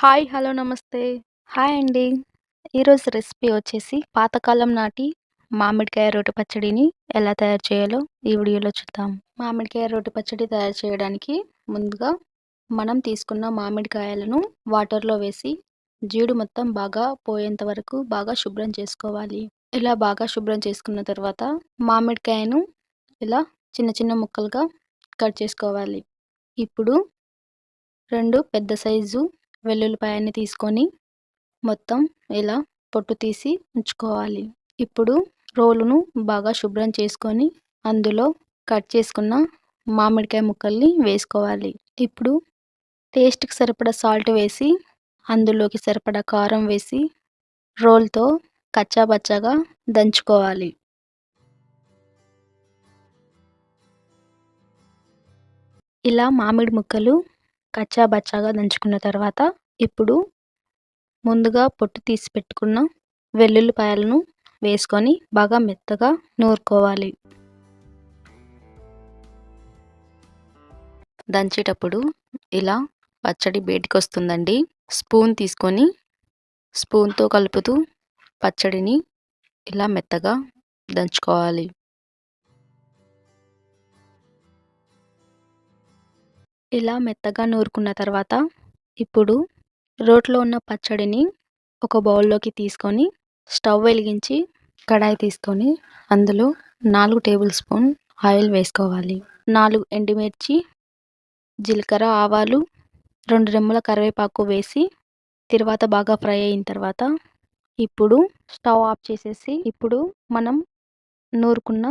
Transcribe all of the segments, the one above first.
Hi! Hello! నమస్తే. Hi అండి. ఈరోజు రెసిపీ వచ్చేసి పాతకాలం నాటి మామిడికాయ రోటి పచ్చడిని ఎలా తయారు చేయాలో ఈ వీడియోలో చూద్దాం. మామిడికాయ రోటి పచ్చడి తయారు చేయడానికి ముందుగా మనం తీసుకున్న మామిడికాయలను వాటర్‌లో వేసి జీడి మొత్తం బాగా పోయేంత వరకు బాగా శుభ్రం చేసుకోవాలి. ఇలా బాగా శుభ్రం చేసుకున్న తర్వాత మామిడికాయను ఇలా చిన్న చిన్న ముక్కలుగా కట్ చేసుకోవాలి. ఇప్పుడు 2 పెద్ద సైజు వెల్లుల్లిపాయని తీసుకొని మొత్తం ఇలా పొట్టు తీసి ఉంచుకోవాలి. ఇప్పుడు రోలును బాగా శుభ్రం చేసుకొని అందులో కట్ చేసుకున్న మామిడికాయ ముక్కల్ని వేసుకోవాలి. ఇప్పుడు టేస్ట్‌కి సరిపడా సాల్ట్ వేసి, అందులోకి సరిపడా కారం వేసి, రోల్‌తో కచ్చా బచ్చాగా దంచుకోవాలి. ఇలా మామిడి ముక్కలు కచ్చా బచ్చాగా దంచుకున్న తర్వాత ఇప్పుడు ముందుగా పొట్టు తీసి పెట్టుకున్న వెల్లుల్లిపాయలను వేసుకొని బాగా మెత్తగా నూరుకోవాలి. దంచేటప్పుడు ఇలా పచ్చడి బయటికొస్తుందండి. స్పూన్ తీసుకొని స్పూన్‌తో కలుపుతూ పచ్చడిని ఇలా మెత్తగా దంచుకోవాలి. ఇలా మెత్తగా నూరుకున్న తర్వాత ఇప్పుడు రోట్లో ఉన్న పచ్చడిని ఒక బౌల్‌లోకి తీసుకొని స్టవ్ వెలిగించి కడాయి తీసుకొని అందులో 4 టేబుల్ స్పూన్ ఆయిల్ వేసుకోవాలి. 4 ఎండుమిర్చి, జీలకర్ర, ఆవాలు, 2 రెమ్మల కరివేపాకు వేసి తిరువాత బాగా ఫ్రై అయిన తర్వాత ఇప్పుడు స్టవ్ ఆఫ్ చేసేసి ఇప్పుడు మనం నూరుకున్న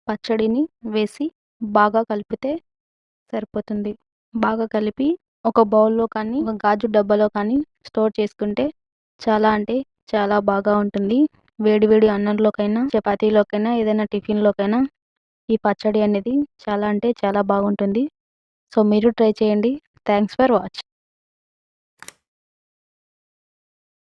పచ్చడిని వేసి బాగా కలిపితే సరిపోతుంది. బాగా కలిపి ఒక బౌల్‌లో కానీ, ఒక గాజు డబ్బాలో కానీ స్టోర్ చేసుకుంటే చాలా అంటే చాలా బాగా ఉంటుంది. వేడి వేడి అన్నంలోకైనా, చపాతీలోకైనా, ఏదైనా టిఫిన్‌లోకైనా ఈ పచ్చడి అనేది చాలా అంటే చాలా బాగుంటుంది. సో, మీరు ట్రై చేయండి. Thanks for watching.